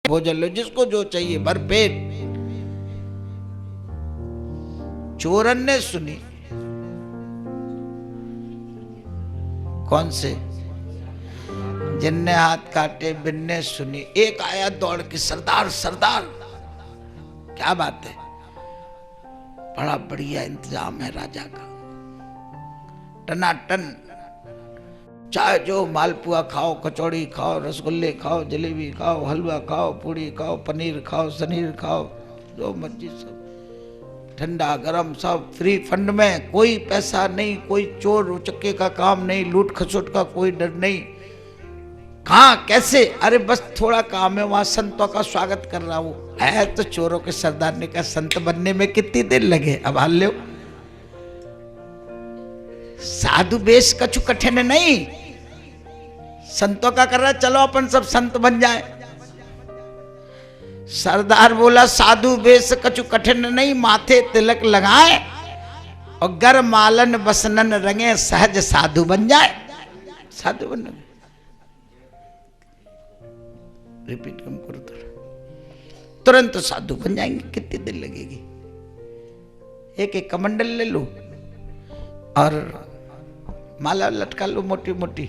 भोजन लो, जिसको जो चाहिए भरपेट। चोरन ने सुनी। कौन से? जिनने हाथ काटे बिन्ने सुनी। एक आया दौड़ के, सरदार सरदार क्या बात है, बड़ा बढ़िया इंतजाम है राजा का, टनाटन चाहे जो मालपुआ खाओ, कचौड़ी खाओ, रसगुल्ले खाओ, जलेबी खाओ, हलवा खाओ, पूड़ी खाओ, पनीर खाओ, सनीर खाओ, जो मर्जी सब, ठंडा गरम सब फ्री फंड में, कोई पैसा नहीं, कोई चोर उचक्के का काम नहीं, लूट खसोट का कोई डर नहीं। कहाँ कैसे? अरे बस थोड़ा काम है, वहां संतों का स्वागत कर रहा हूं। है तो चोरों के सरदार ने कहा संत बनने में कितनी देर लगे, अब हाल लो। साधु बेश कछु कठिन नहीं, संतों का कर रहा, चलो अपन सब संत बन जाए। सरदार बोला साधु बेश कछु कठिन नहीं, माथे तिलक लगाए और गर मालन बसनन रंगे, सहज साधु बन जाए। साधु बन, रिपीट कम करो थोड़ा, तुरंत साधु बन जाएंगे। कितनी देर लगेगी? एक एक कमंडल ले लो और माला लटका लो मोटी मोटी,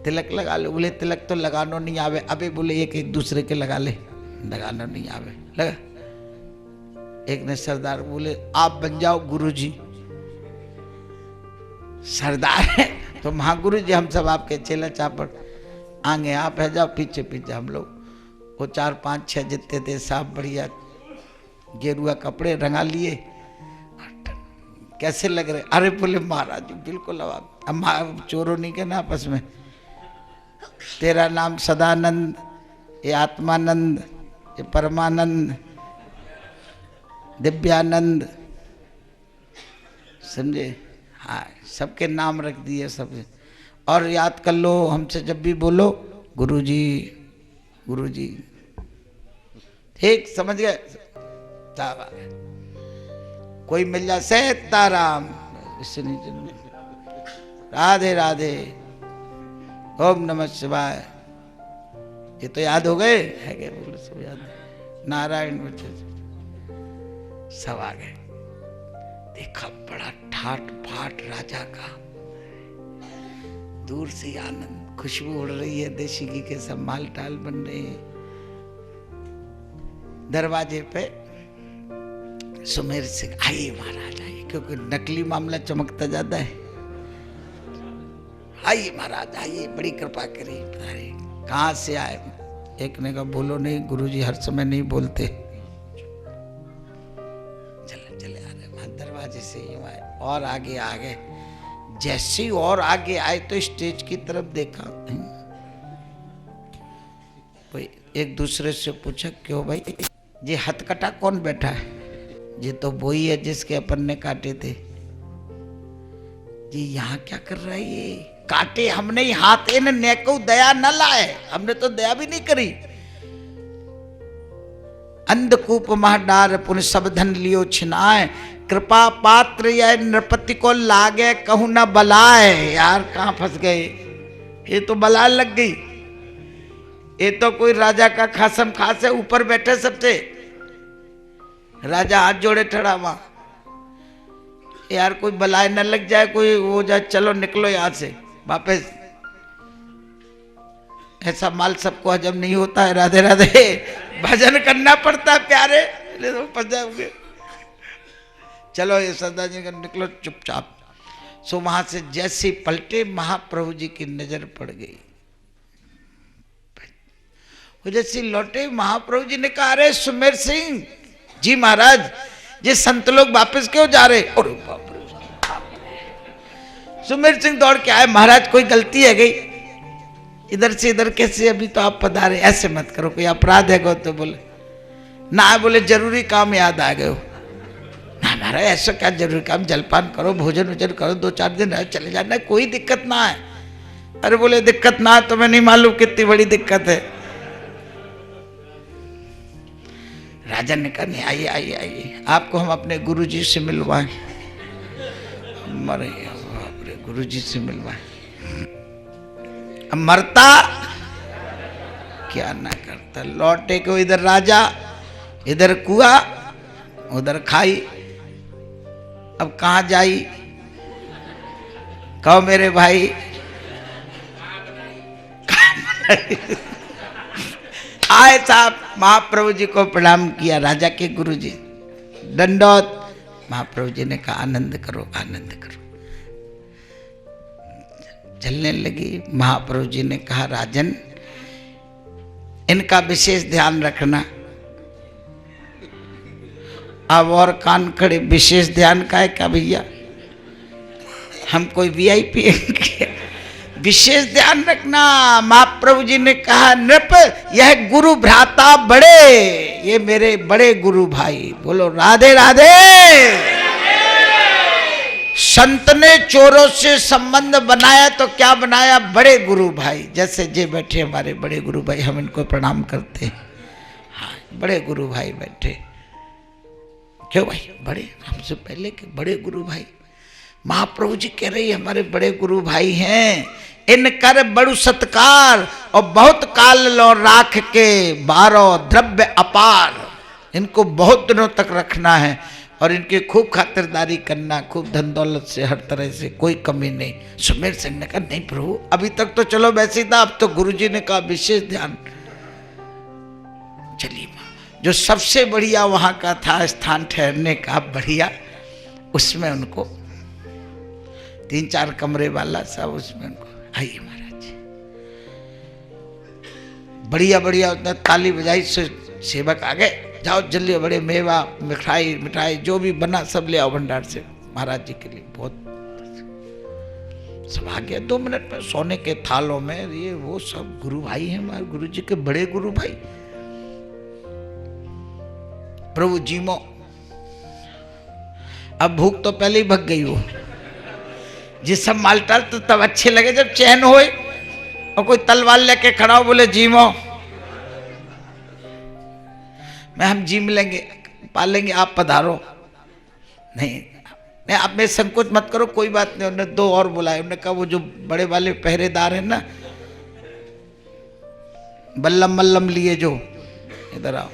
तिलक लगा लो। बोले तिलक तो लगानो नहीं आवे। अबे बोले एक एक दूसरे के लगा ले, लगाना नहीं आवे, लगा। एक ने सरदार बोले आप बन जाओ गुरुजी। सरदार है तो महागुरु जी, हम सब आपके चेला चापड़, आगे आप है जाओ, पीछे पीछे हम लोग। वो 4 5 6 जितने थे साहब, बढ़िया गेरुआ कपड़े रंगा लिए। कैसे लग रहे? अरे बोले महाराज जी बिल्कुल, अब चोरों नहीं कहना आपस में, तेरा नाम सदानंद, ये आत्मानंद, ये परमानंद, दिव्यानंद, समझे? हाँ, सबके नाम रख दिए सब। और याद कर लो, हमसे जब भी बोलो गुरुजी गुरुजी, ठीक समझ गए? कोई मिल जाए सीताराम, राधे राधे, ओम नमः शिवाय, ये तो याद हो गए है क्या? बोलो सब याद, नारायण बच्चे सब आ गए। देखा बड़ा ठाट फाट राजा का, दूर से आनंद, खुशबू उड़ रही है, देसी घी के सब माल टाल बन रहे हैं। दरवाजे पे सुमेर सिंह, आइए महाराज आइए, क्योंकि नकली मामला चमकता जाता है। आइए महाराज आइए, बड़ी कृपा करी। अरे कहाँ से आए? एक ने कहा बोलो नहीं गुरुजी हर समय नहीं बोलते। चले चले आ रहे, दरवाजे से ही आए और आगे आ गए। जैसे ही और आगे आए तो स्टेज की तरफ देखा, कोई एक दूसरे से पूछा क्यों भाई, ये हथकटा कौन बैठा है? ये तो वही है जिसके अपन ने काटे थे। ये यहाँ क्या कर रहा है? ये काटे हमने ही हाथ, इन नेको दया न लाए, हमने तो दया भी नहीं करी। अंधकूप महडार पुन सब धन लियो छिनाए, कृपा पात्र या नृपति को लागे कहूं न बलाए। यार कहाँ फंस गए? ये तो बला लग गई। ये तो कोई राजा का खासम खास है, ऊपर बैठे सबसे, राजा हाथ जोड़े ठड़ा वहां। यार कोई बलाए न लग जाए, कोई वो जाए, चलो निकलो यहां से वापस। ऐसा माल सबको हजम नहीं होता है। राधे राधे, भजन करना पड़ता है प्यारे, तो फंस जाओगे। चलो ये सरदार जी का निकलो चुपचाप। सो वहां से जैसे पलटे, महाप्रभु जी की नजर पड़ गई। जैसे लौटे, महाप्रभु जी ने कहा अरे सुमेर सिंह जी महाराज, ये संत लोग वापस क्यों जा रहे? और सुमेर सिंह दौड़ के आए, महाराज कोई गलती है गई, इधर से इधर कैसे, अभी तो आप पधारे, ऐसे मत करो, कोई अपराध है गो? तो बोले ना, बोले जरूरी काम याद आ गए हो। ना महाराज ऐसा क्या जरूरी काम, जलपान करो, भोजन वोजन करो, 2-4 दिन रह चले जाना, कोई दिक्कत ना है। अरे बोले दिक्कत ना है तो मैं नहीं मालूम कितनी बड़ी दिक्कत है। राजा ने कहा नहीं, आइए आइए आइए, आपको हम अपने गुरुजी से मिलवाएं। मरे अपने गुरुजी से मिलवाएं। मरता क्या ना करता। लौटे को इधर राजा, इधर कुआ, उधर खाई। अब कहाँ जाई? कहो मेरे भाई। आए साहब, महाप्रभु जी को प्रणाम किया, राजा के गुरु जी, दंडौत। महाप्रभु जी ने कहा आनंद करो, आनंद करो। चलने लगी। महाप्रभु जी ने कहा राजन, इनका विशेष ध्यान रखना। अब और कान खड़े, विशेष ध्यान का है क्या भैया? हम कोई वीआईपी हैं? विशेष ध्यान रखना। महाप्रभु जी ने कहा नृप, यह गुरु भ्राता बड़े, ये मेरे बड़े गुरु भाई। बोलो राधे राधे। संत ने चोरों से संबंध बनाया तो क्या बनाया? बड़े गुरु भाई। जैसे जे बैठे हमारे बड़े गुरु भाई, हम इनको प्रणाम करते हैं। हाँ, बड़े गुरु भाई बैठे। क्यों भाई? बड़े हमसे पहले के बड़े गुरु भाई। महाप्रभु जी कह रहे हमारे बड़े गुरु भाई हैं, इनकर बड़ु सत्कार और बहुत काल लो राख के 12 द्रव्य अपार। इनको बहुत दिनों तक रखना है और इनकी खूब खातिरदारी करना, खूब धन दौलत से, हर तरह से कोई कमी नहीं। सुमेर सिंह ने कहा नहीं प्रभु, अभी तक तो चलो वैसे ही था, अब तो गुरु जी ने कहा विशेष ध्यान। चलिए, जो सबसे बढ़िया वहां का था स्थान ठहरने का बढ़िया, उसमें उनको 3-4 कमरे वाला सब, उसमें उनको आइए महाराज। बढ़िया बढ़िया ताली बजाई, सेवक आ गए, जाओ जल्दी, बड़े मेवा मिठाई मिठाई जो भी बना सब ले आओ भंडार से महाराज जी के लिए। बहुत सब आ गया 2 मिनट में, सोने के थालों में, ये वो सब गुरु भाई हैं हमारे, गुरु जी के बड़े गुरु भाई। प्रभु जीमो, अब भूख तो पहले ही भग गई हो। जिस सब मालटाल तो तब अच्छे लगे जब चैन होए, और कोई तलवार लेके खड़ा हो बोले जीमो, मैं हम जीम लेंगे, पालेंगे, आप पधारो। नहीं नहीं, आप में संकोच मत करो, कोई बात नहीं। उन्होंने 2 और बुलाए। उन्होंने कहा वो जो बड़े वाले पहरेदार हैं ना, बल्लम मल्लम लिए जो, इधर आओ।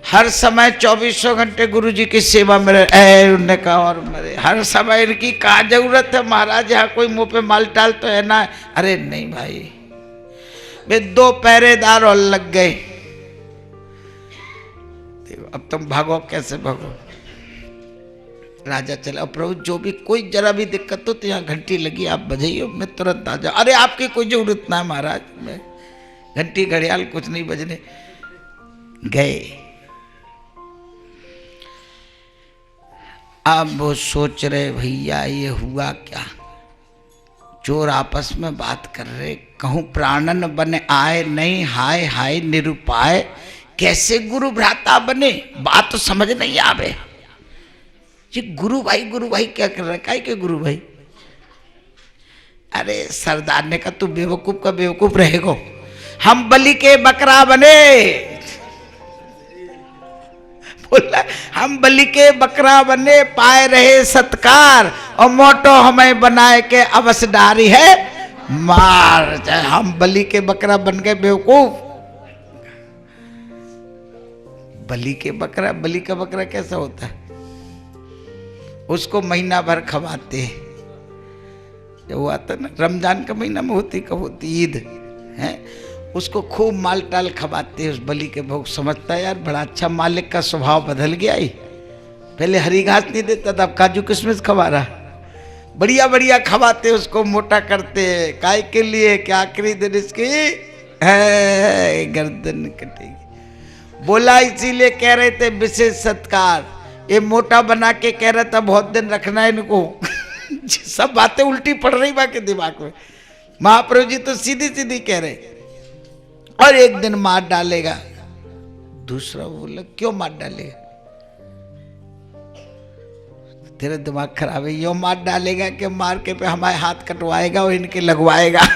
हर समय 2400 घंटे गुरु जी की सेवा में रहे। उन्होंने कहा और मेरे हर समय इनकी क्या जरूरत है महाराज, यहाँ कोई मुंह पे माल टाल तो है ना? अरे नहीं भाई, वे 2 पहरेदार और लग गए। अब तुम भागो, कैसे भागो? राजा चला। प्रभु जो भी कोई जरा भी दिक्कत हो तो यहाँ घंटी लगी, आप बजाइए, मैं तुरंत आ जाऊँ। अरे आपकी कोई जरूरत ना है महाराज, मैं घंटी घड़ियाल कुछ नहीं बजने। गए। अब वो सोच रहे भैया ये हुआ क्या? चोर आपस में बात कर रहे, कहूँ प्राणन बन आए नहीं, हाय हाय निरुपाय, कैसे गुरु भ्राता बने? बात तो समझ नहीं आवे। ये गुरु भाई क्या कर रहा है? काय के गुरु भाई? अरे सरदार ने कहा तू बेवकूफ का बेवकूफ रहेगो, हम बलि के बकरा बने। बोला हम बलि के बकरा बने, पाए रहे सत्कार, और मोटो हमें बनाए के अवसडारी है मार। हम बलि के बकरा बन गए बेवकूफ। बलि के बकरा, बलि का बकरा कैसा होता है? उसको महीना भर खवाते हैं। जब वो आता ना रमजान का महीना में होती, कब होती ईद है, उसको खूब माल टाल खवाते हैं उस बलि के भोग। समझता है यार बड़ा अच्छा, मालिक का स्वभाव बदल गया ही। पहले हरी घास नहीं देता था, अब काजू किशमिश खवा रहा। बढ़िया बढ़िया खवाते, उसको मोटा करते। काय के लिए? क्या आखिरी दिन इसकी है गर्दन कटेगी। बोला इसीलिए कह रहे थे विशेष सत्कार। ये मोटा बना के कह रहा था बहुत दिन रखना है इनको। सब बातें उल्टी पड़ रही बाकी दिमाग में। महाप्रभु जी तो सीधी सीधी कह रहे, और एक दिन मार डालेगा। दूसरा बोला क्यों मार डालेगा? तेरा दिमाग खराब है। यो मार डालेगा कि मार के पे हमारे हाथ कटवाएगा और इनके लगवाएगा।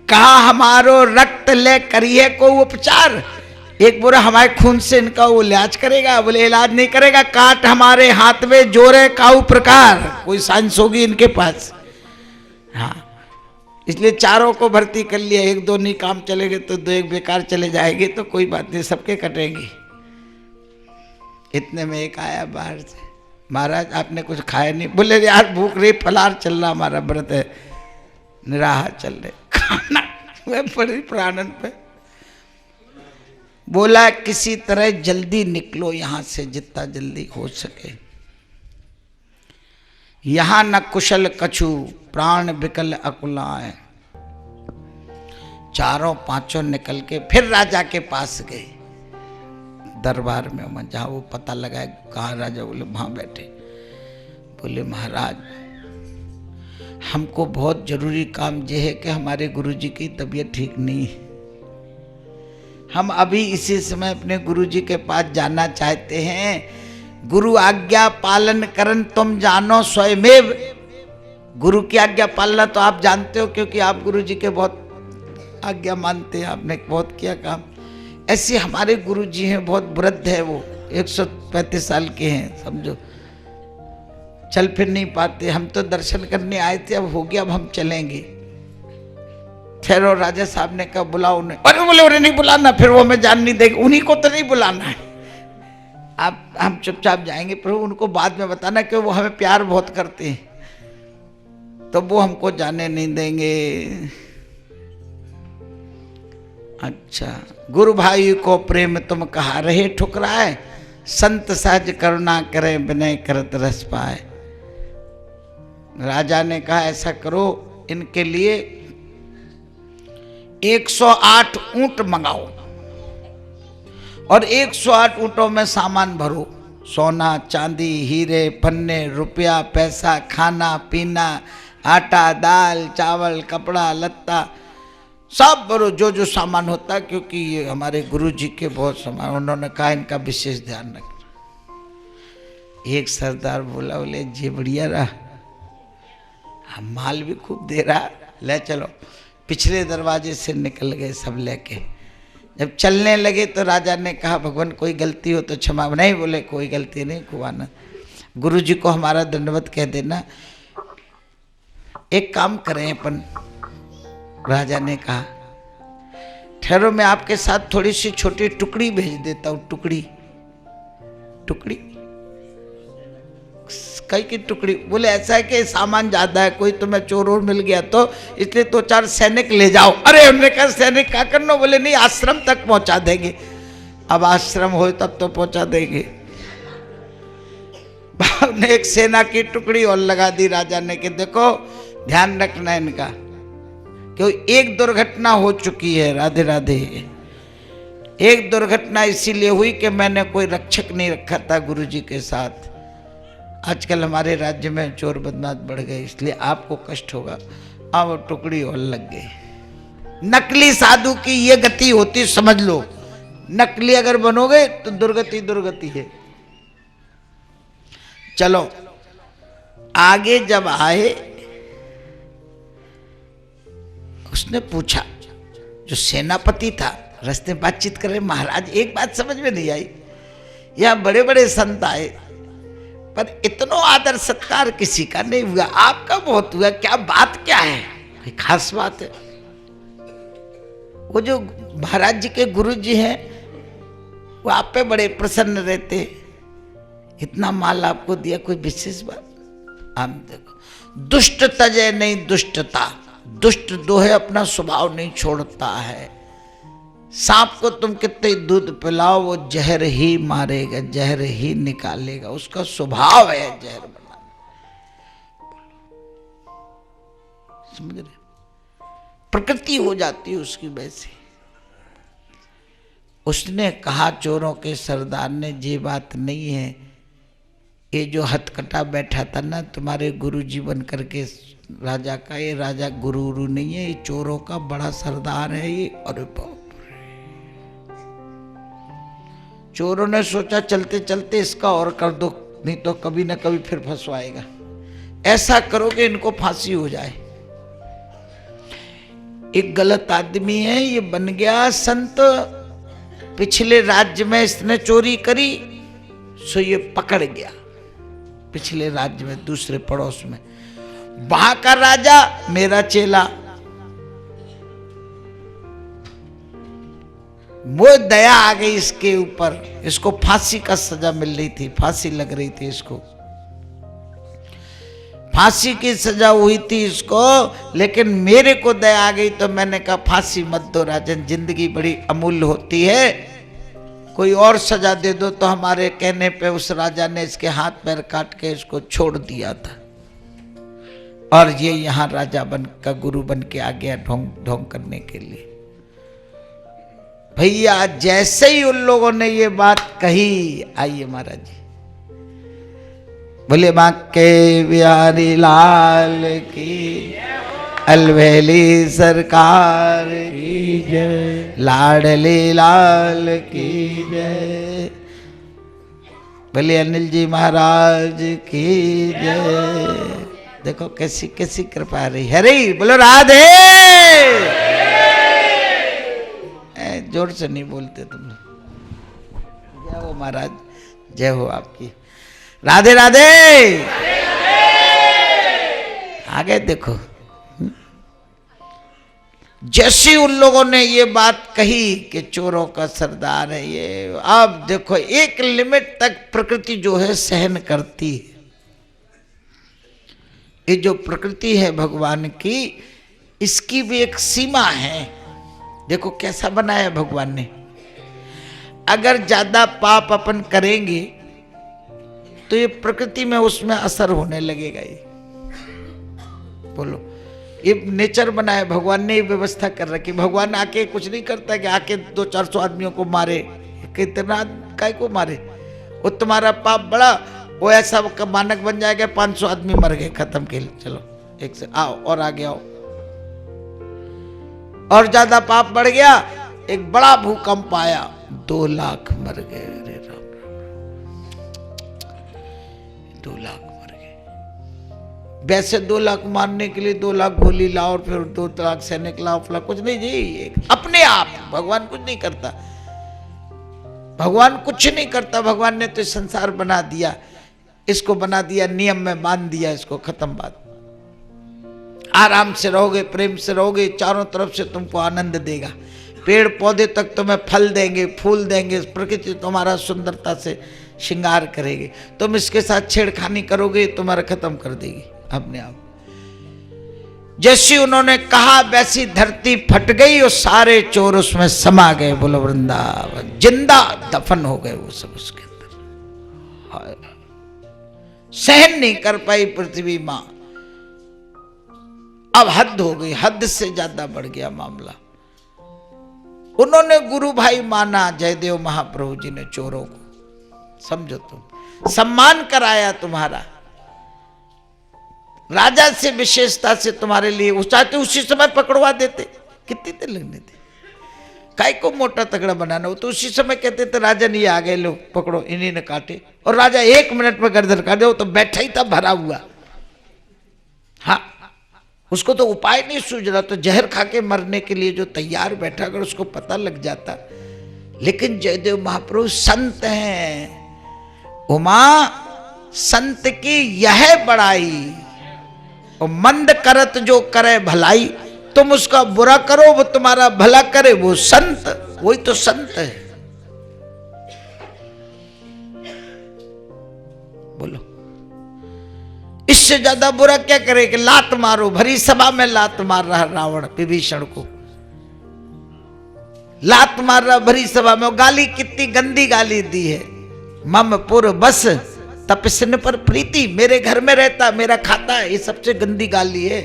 कहा हमारो रक्त ले करिए को उपचार। एक बोला हमारे खून से इनका वो इलाज करेगा। बोले इलाज नहीं करेगा, काट हमारे हाथ में जोरे काऊ प्रकार। कोई साइंस होगी इनके पास। हाँ, इसलिए चारों को भर्ती कर लिया। एक दो नहीं काम चलेंगे तो दो एक बेकार चले जाएंगे तो कोई बात नहीं, सबके कटेंगे। इतने में एक आया बाहर से, महाराज आपने कुछ खाया नहीं? बोले यार भूख रही, फलार चल रहा, हमारा व्रत है, निराहार चल रहे, खाना मैं बड़ी प्राणन पे। बोला किसी तरह जल्दी निकलो यहां से, जितना जल्दी हो सके। यहां न कुशल कछु, प्राण विकल अकुलाए। चारों पांचों निकल के फिर राजा के पास गए, दरबार में जहां वो पता लगा कहाँ राजा, बोले वहां बैठे। बोले महाराज हमको बहुत जरूरी काम यह है कि हमारे गुरुजी की तबीयत ठीक नहीं है, हम अभी इसी समय अपने गुरुजी के पास जाना चाहते हैं। गुरु आज्ञा पालन करन तुम जानो स्वयमेव। गुरु की आज्ञा पालना तो आप जानते हो, क्योंकि आप गुरुजी के बहुत आज्ञा मानते हैं, आपने बहुत किया काम। ऐसे हमारे गुरुजी हैं, बहुत वृद्ध है वो, 135 साल के हैं समझो, चल फिर नहीं पाते। हम तो दर्शन करने आए थे, अब हो गया, अब हम चलेंगे। फिर और राजा साहब ने कहा बुलाओ उन्हें। अरे बोले उन्हें नहीं बुलाना, फिर वो हमें जान नहीं देंगे, उन्हीं को तो नहीं बुलाना है, आप हम चुपचाप जाएंगे। प्रभु उनको बाद में बताना कि वो हमें प्यार बहुत करते हैं, तो वो हमको जाने नहीं देंगे। अच्छा, गुरु भाई को प्रेम तुम कहा रहे ठुकराए, संत सहज करुणा करे विनय करत रस पाए। राजा ने कहा ऐसा करो, इनके लिए 108 ऊंट मंगाओ और 108 ऊंटों में सामान भरो, सोना चांदी हीरे पन्ने रुपया पैसा, खाना पीना, आटा दाल चावल कपड़ा लत्ता सब भरो, जो जो सामान होता, क्योंकि ये हमारे गुरु जी के बहुत सामान। उन्होंने कहा इनका विशेष ध्यान रखना। एक सरदार बोला, बोले जी बढ़िया रहा, हम माल भी खूब दे रहा, ले चलो। पिछले दरवाजे से निकल गए सब लेके। जब चलने लगे तो राजा ने कहा भगवान कोई गलती हो तो क्षमा। नहीं, बोले कोई गलती नहीं, खुआना गुरु जी को हमारा दंडवत कह देना। एक काम करें अपन, राजा ने कहा ठहरो, मैं आपके साथ थोड़ी सी छोटी टुकड़ी भेज देता हूँ। टुकड़ी टुकड़ी कई की टुकड़ी? बोले ऐसा है कि सामान ज्यादा है, कोई तुम्हें चोर और मिल गया तो इसलिए 2-4 सैनिक ले जाओ। अरे उन्होंने कहा सैनिक क्या करना? बोले नहीं आश्रम तक पहुंचा देंगे। अब आश्रम हो तब तो पहुंचा देंगे। ने एक सेना की टुकड़ी और लगा दी राजा ने कि देखो ध्यान रखना इनका, क्योंकि एक दुर्घटना हो चुकी है। राधे राधे। एक दुर्घटना इसीलिए हुई कि मैंने कोई रक्षक नहीं रखा था गुरुजी के साथ। आजकल हमारे राज्य में चोर बदमाश बढ़ गए, इसलिए आपको कष्ट होगा। अब टुकड़ी और लग गई। नकली साधु की ये गति होती, समझ लो। नकली अगर बनोगे तो दुर्गति दुर्गति है। चलो आगे जब आए, उसने पूछा, जो सेनापति था, रास्ते में बातचीत कर रहे, महाराज एक बात समझ में नहीं आई, यहां बड़े बड़े संत आए पर इतना आदर सत्कार किसी का नहीं हुआ, आपका बहुत हुआ, क्या बात क्या है? कोई खास बात है? वो जो महाराज जी के गुरु जी हैं वो आप पे बड़े प्रसन्न रहते, इतना माल आपको दिया, कोई विशेष बात? हम देखो, दुष्ट तजय नहीं दुष्टता, दुष्ट दोहे अपना स्वभाव नहीं छोड़ता है। सांप को तुम कितने दूध पिलाओ वो जहर ही मारेगा, जहर ही निकालेगा, उसका स्वभाव है जहर बनाना। समझ रहे? प्रकृति हो जाती है उसकी वैसे। उसने कहा चोरों के सरदार ने, ये बात नहीं है, ये जो हथकटा बैठा था ना तुम्हारे गुरु जी बन करके राजा का, ये राजा गुरु नहीं है, ये चोरों का बड़ा सरदार है ये। अरे बाप, चोरों ने सोचा चलते चलते इसका और कर दो, नहीं तो कभी ना कभी फिर फंसवाएगा। ऐसा करो कि इनको फांसी हो जाए। एक गलत आदमी है, ये बन गया संत, पिछले राज्य में इसने चोरी करी, सो ये पकड़ गया पिछले राज्य में, दूसरे पड़ोस में। वहां का राजा मेरा चेला, वो दया आ गई इसके ऊपर, इसको फांसी का सजा मिल रही थी, फांसी लग रही थी इसको, फांसी की सजा हुई थी इसको, लेकिन मेरे को दया आ गई तो मैंने कहा फांसी मत दो राजन, जिंदगी बड़ी अमूल्य होती है, कोई और सजा दे दो। तो हमारे कहने पे उस राजा ने इसके हाथ पैर काट के इसको छोड़ दिया था, और ये यहाँ राजा बन का गुरु बन के आ गया ढोंग ढोंग करने के लिए। भैया जैसे ही उन लोगों ने ये बात कही, आइए महाराज जी बोले बांके बिहारी लाल की, अलवेली सरकार की जय, लाडली लाल की जय, बोले अनिल जी महाराज की जय। देखो कैसी कैसी कृपा रही है रे, बोलो राधे। जोर से नहीं बोलते तुम, जय हो महाराज, जय हो आपकी, राधे राधे। आगे देखो, जैसे उन लोगों ने ये बात कही कि चोरों का सरदार है ये, अब देखो एक लिमिट तक प्रकृति जो है सहन करती है। ये जो प्रकृति है भगवान की, इसकी भी एक सीमा है। देखो कैसा बनाया भगवान ने, अगर ज्यादा पाप अपन करेंगे तो ये प्रकृति में उसमें असर होने लगेगा। ये बोलो, ये नेचर बनाया भगवान ने, ये व्यवस्था कर रखी। भगवान आके कुछ नहीं करता कि आके 200-400 आदमियों को मारे, कितना काय को मारे, वो तुम्हारा पाप बड़ा, वो ऐसा मानक बन जाएगा 500 आदमी मर गए, खत्म खेल, चलो एक से आओ और आगे आओ। और ज्यादा पाप बढ़ गया, एक बड़ा भूकंप आया, 2 लाख मर गए। अरे राम राम, 2 लाख मर गए। वैसे 2 लाख मारने के लिए 2 लाख गोली लाओ और फिर 2 लाख सैनिक लाओ, फला कुछ नहीं जी, अपने आप भगवान कुछ नहीं करता, भगवान कुछ नहीं करता। भगवान ने तो संसार बना दिया, इसको बना दिया, नियम में बांध दिया इसको, खत्म बात। आराम से रहोगे, प्रेम से रहोगे, चारों तरफ से तुमको आनंद देगा, पेड़ पौधे तक तुम्हें फल देंगे, फूल देंगे, प्रकृति तुम्हारा सुंदरता से श्रृंगार करेगी। तुम इसके साथ छेड़खानी करोगे, तुम्हारा खत्म कर देगी अपने आप। जैसी उन्होंने कहा वैसी धरती फट गई और सारे चोर उसमें समा गए। बोलो वृंदावन, जिंदा दफन हो गए वो सब उसके अंदर। सहन नहीं कर पाई पृथ्वी मां, अब हद हो गई, हद से ज्यादा बढ़ गया मामला। उन्होंने गुरु भाई माना जयदेव महाप्रभु जी ने चोरों को, समझो तुम, सम्मान कराया तुम्हारा, राजा से विशेषता से तुम्हारे लिए चाहते उसी समय पकड़वा देते, कितनी देर लगने थे, काय को मोटा तगड़ा बनाना हो। तो उसी समय कहते थे राजन ये आ गए, लो पकड़ो, इन्हीं ने काटे, और राजा 1 मिनट में गर्दन काटे। वो तो बैठा ही था भरा हुआ, हाँ उसको तो उपाय नहीं सूझ रहा, तो जहर खा के मरने के लिए जो तैयार बैठा, अगर उसको पता लग जाता। लेकिन जयदेव महाप्रभु संत हैं, उमा संत की यह बड़ाई, और मंद करत जो करे भलाई, तुम उसका बुरा करो वो तुम्हारा भला करे, वो संत, वही तो संत है। बोलो इससे ज्यादा बुरा क्या करे कि लात मारो, भरी सभा में लात मार रहा रावण विभीषण को, लात मार रहा भरी सभा में। गाली कितनी गंदी गाली दी है, मम पुर बस तपस्न पर प्रीति, मेरे घर में रहता मेरा खाता है, ये सबसे गंदी गाली है।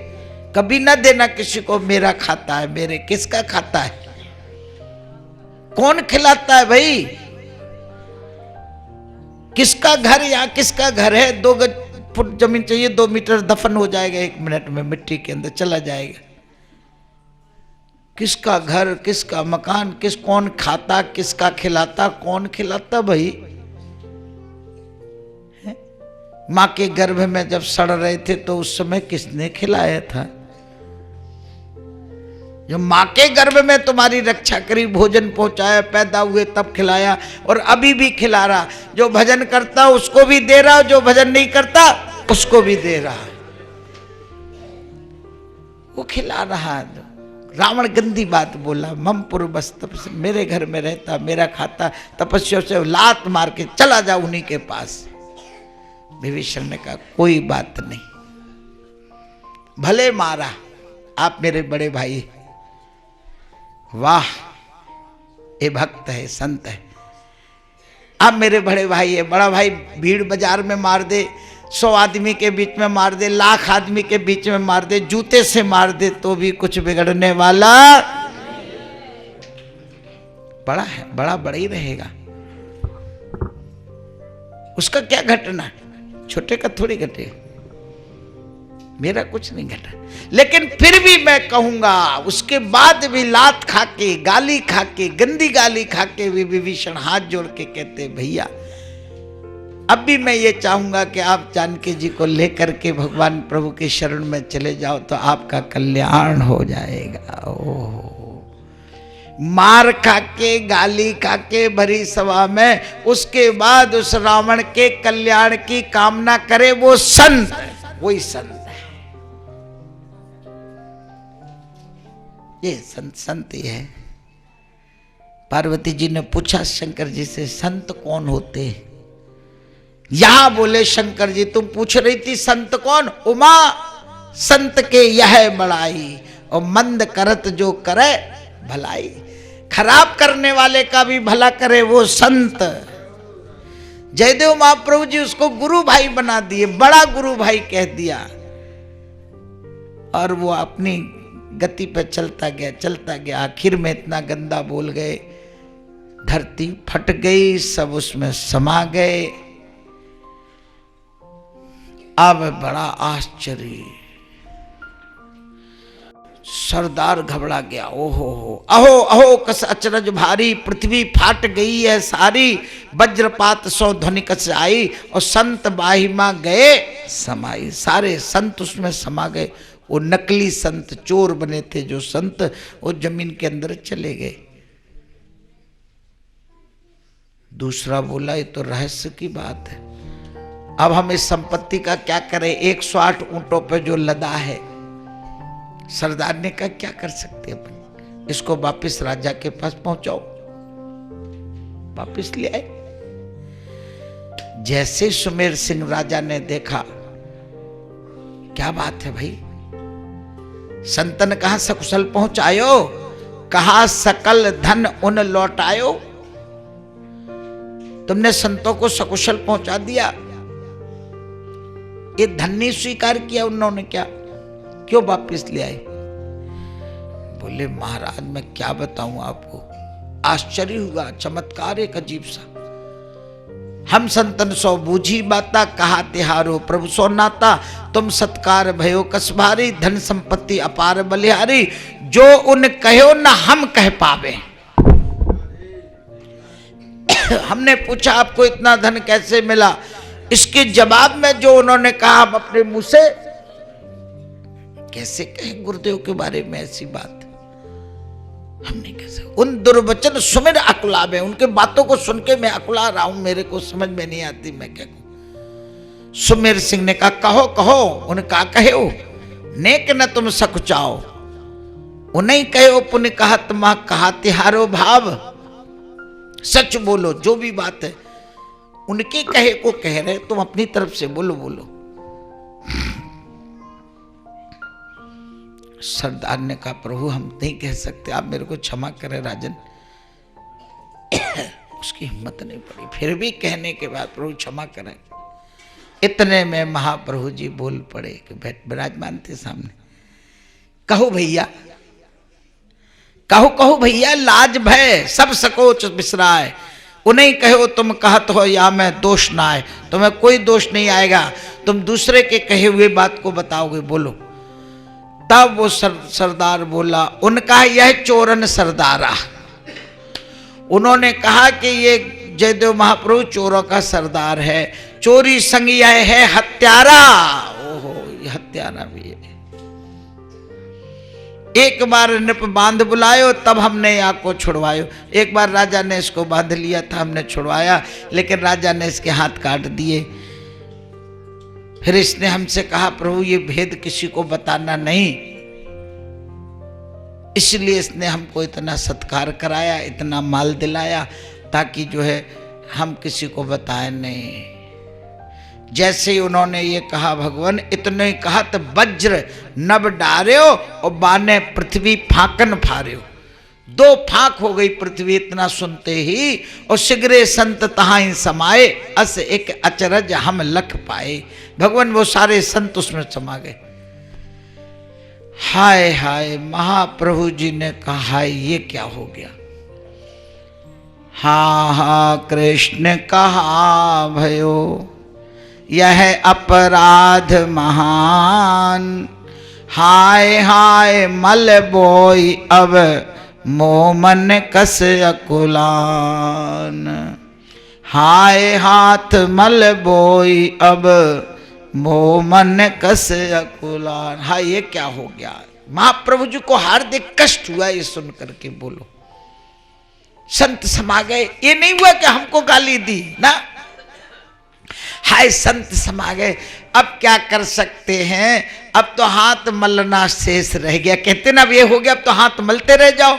कभी ना देना किसी को मेरा खाता है, मेरे किसका खाता है, कौन खिलाता है भाई, किसका घर, यहाँ किसका घर है, 2 फुट जमीन चाहिए, 2 मीटर दफन हो जाएगा 1 मिनट में, मिट्टी के अंदर चला जाएगा। किसका घर, किसका मकान, कौन खाता, किसका खिलाता, कौन खिलाता भाई। मां के गर्भ में जब सड़ रहे थे तो उस समय किसने खिलाया था, जो मां के गर्भ में तुम्हारी रक्षा करी, भोजन पहुंचाया, पैदा हुए तब खिलाया, और अभी भी खिला रहा। जो भजन करता उसको भी दे रहा, जो भजन नहीं करता उसको भी दे रहा, वो खिला रहा। रावण गंदी बात बोला, ममपुर बस तपस्या, मेरे घर में रहता, मेरा खाता, तपस्या से लात मार के चला जा उन्हीं के पास। विभीषण ने कहा कोई बात नहीं, भले मारा, आप मेरे बड़े भाई। वाह, ये भक्त है, संत है, आप मेरे बड़े भाई है। बड़ा भाई भीड़ बाजार में मार दे, 100 आदमी के बीच में मार दे, 1,00,000 आदमी के बीच में मार दे, जूते से मार दे तो भी कुछ बिगड़ने वाला बड़ा है, बड़ा ही रहेगा। उसका क्या घटना, छोटे का थोड़ी घटे, मेरा कुछ नहीं घटा। लेकिन फिर भी मैं कहूंगा, उसके बाद भी लात खा के, गाली खा के, गंदी गाली खा के भी विभीषण हाथ जोड़ के कहते भैया अब भी मैं ये चाहूंगा कि आप जानकी जी को लेकर के भगवान प्रभु के शरण में चले जाओ तो आपका कल्याण हो जाएगा। ओह, मार खा के, गाली खा के भरी सभा में, उसके बाद उस रावण के कल्याण की कामना करे वो संत, वही संत है। ये संत ही है। पार्वती जी ने पूछा शंकर जी से, संत कौन होते हैं? यहां बोले शंकर जी, तुम पूछ रही थी संत कौन? उमा, संत के यह बड़ाई, और मंद करत जो करे भलाई। खराब करने वाले का भी भला करे वो संत। जयदेव महाप्रभु जी उसको गुरु भाई बना दिए, बड़ा गुरु भाई कह दिया, और वो अपनी गति पे चलता गया। आखिर में इतना गंदा बोल गए, धरती फट गई, सब उसमें समा गए। अब बड़ा आश्चर्य, सरदार घबरा गया। ओहो हो, अहो अहो कस अचरज भारी, पृथ्वी फाट गई है सारी, वज्रपात सौ ध्वनि कस आई, और संत बाहिमा गए समाई। सारे संत उसमें समा गए। वो नकली संत, चोर बने थे जो संत, वो जमीन के अंदर चले गए। दूसरा बोला ये तो रहस्य की बात है, अब हम इस संपत्ति का क्या करें? 108 ऊंटों पे जो लदा है। सरदार ने कहा क्या कर सकते अपन, इसको वापिस राजा के पास पहुंचाओ। वापिस ले आए। जैसे सुमेर सिंह राजा ने देखा, क्या बात है भाई, संतन कहां सकुशल पहुंचायो, कहा सकल धन उन लौटायो। तुमने संतों को सकुशल पहुंचा दिया, ये धन नहीं स्वीकार किया उन्होंने, क्या क्यों वापिस ले आए? बोले महाराज मैं क्या बताऊं आपको, आश्चर्य हुआ, चमत्कार एक अजीब सा। हम संतन सो बूझी बाता, कहा तिहारो प्रभु सो नाता, तुम सत्कार भयो कस भारी, धन संपत्ति अपार बलिहारी, जो उन कहो न हम कह पावे। हमने पूछा आपको इतना धन कैसे मिला, इसके जवाब में जो उन्होंने कहा हम अपने मुंह से कैसे कहें गुरुदेव के बारे में ऐसी बात, हमने कैसे। उन दुर्वचन सुमिर अकुलावे, उनके बातों को सुन के मैं अकुला रहा हूं, मेरे को समझ में नहीं आती मैं क्या कहूं। सुमेर सिंह ने कहा कहो कहो। उन्हें कहा कहो, नेक न तुम सकुचाओ, उन्हें कहो पुण्य कहत मां, कहा तिहारो भाव। सच बोलो, जो भी बात है उनके कहे को कह रहे, तुम अपनी तरफ से बोलो। सरदार ने कहा प्रभु हम नहीं कह सकते, आप मेरे को क्षमा करें राजन। उसकी हिम्मत नहीं पड़ी, फिर भी कहने के बाद प्रभु क्षमा करें। इतने में महाप्रभु जी बोल पड़े कि बैठ विराजमान थे सामने, कहो भैया, कहो भैया, लाज भय सब सकोच बिसराए, उन्हें कहो तुम कहत हो या मैं दोष ना आए। तुम्हें कोई दोष नहीं आएगा, तुम दूसरे के कहे हुए बात को बताओगे, बोलो। तब वो सरदार बोला, उनका यह चोरन सरदारा। उन्होंने कहा कि ये जयदेव महाप्रभु चोरों का सरदार है, चोरी संग यह है हत्यारा। ओहो, ये हत्यारा भी है। एक बार नृप बांध बुलायो, तब हमने यहाँ को छुड़वायो। एक बार राजा ने इसको बांध लिया था, हमने छुड़वाया, लेकिन राजा ने इसके हाथ काट दिए। फिर इसने हमसे कहा प्रभु ये भेद किसी को बताना नहीं। इसलिए इसने हमको इतना सत्कार कराया, इतना माल दिलाया, ताकि जो है हम किसी को बताएं नहीं। जैसे ही उन्होंने ये कहा भगवान, इतने ही कहा तो वज्र नभ डार्यो और बाने पृथ्वी फाकन फार्यो। 2 फाक हो गई पृथ्वी इतना सुनते ही। और सिगरे संत तहाई समाये, अस एक अचरज हम लख पाए। भगवान वो सारे संत उसमें समा गए। हाय हाय, महाप्रभु जी ने कहा हाय ये क्या हो गया। हाँ हाँ कृष्ण कहा भयो, यह अपराध महान। हाय हाय मल बोई अब मोमन कस अकुलान। हाय हाथ मल बोई अब मोमन कस अकुलान। हाय ये क्या हो गया। महाप्रभु जी को हार्दिक कष्ट हुआ ये सुन करके। बोलो संत समा गए, ये नहीं हुआ कि हमको गाली दी ना। हाय संत समा गए, अब क्या कर सकते हैं, अब तो हाथ मलना शेष रह गया। कहते ना अब ये हो गया, अब तो हाथ मलते रह जाओ।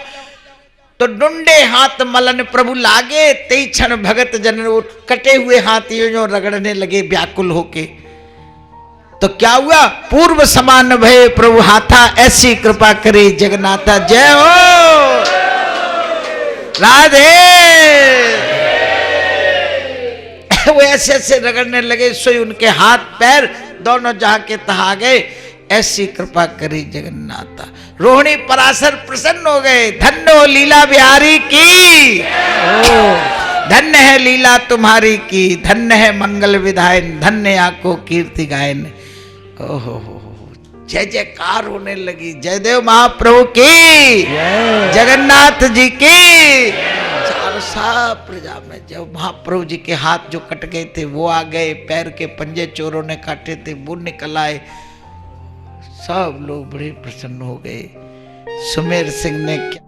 तो डुंडे हाथ मलन प्रभु लागे, तेई क्षण भगत जन वो कटे हुए हाथ जो रगड़ने लगे व्याकुल होके। तो क्या हुआ, पूर्व समान भय प्रभु हाथा, ऐसी कृपा करे जगन्नाथा। जय हो राधे। वो ऐसे ऐसे रगड़ने लगे, सोई उनके हाथ पैर दोनों जहाँ के तहा गए। ऐसी कृपा करी जगन्नाथा। रोहिणी पराशर प्रसन्न हो गए। धन्य हो लीला बिहारी की, धन्य है लीला तुम्हारी की, धन्य है मंगल विधायन, धन्य आको कीर्ति गायन। ओहो जय जयकार होने लगी। जयदेव महाप्रभु की, जगन्नाथ जी की। चारों प्रजा में जब महाप्रभु जी के हाथ जो कट गए थे वो आ गए, पैर के पंजे चोरों ने काटे थे वो निकल आए। सब लोग बड़े प्रसन्न हो गए। सुमेर सिंह ने क्या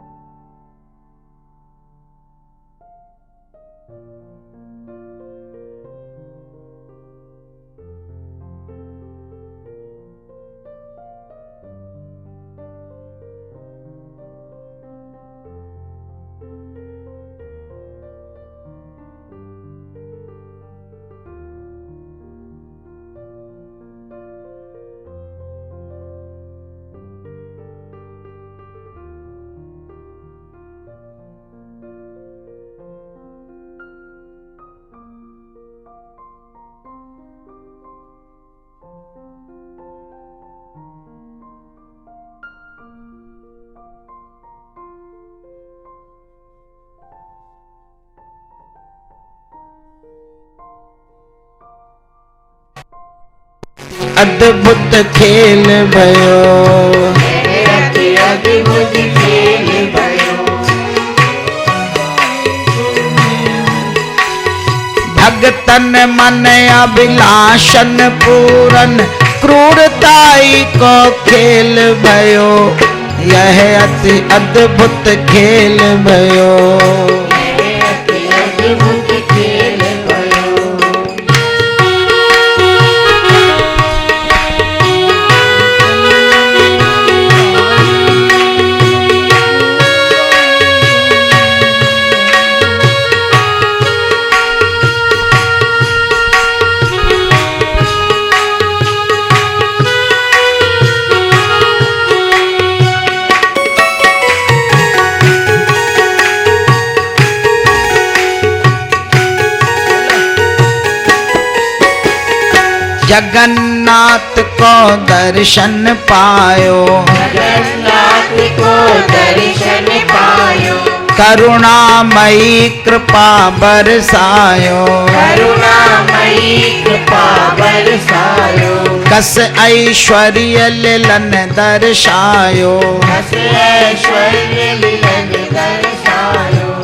अद्भुत खेल भयो, अद्भुत खेल भयो। भगतन मन अभिलाषन पूरन, क्रूरताई को खेल भयो। यह अति अद्भुत खेल भयो। जगन्नाथ को दर्शन पायो, जगन्नाथ को दर्शन पायो। करुणामयी कृपा बरसायो, करुणामयी कृपा बरसायो। कस ऐश्वर्य लिलन दर्शायो, कस ऐश्वर्य लिलन दर्शायो।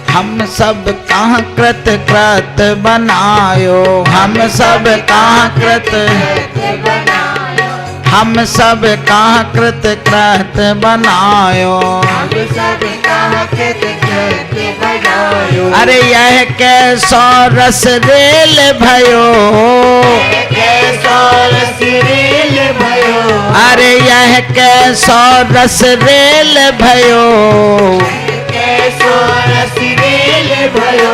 हम सब कहाँ कृत कृत बनायो, हम सब कहाँ कृत बनायो। हम सब कहाँ कृत कृत बनायो, हम सब कहाँ कृत कृत बनायो। अरे यह कैसो रस रेल भयो, कैसो रस रेल भयो। अरे यह कैसो रस रेल भयो, कैसो रस रेल भयो,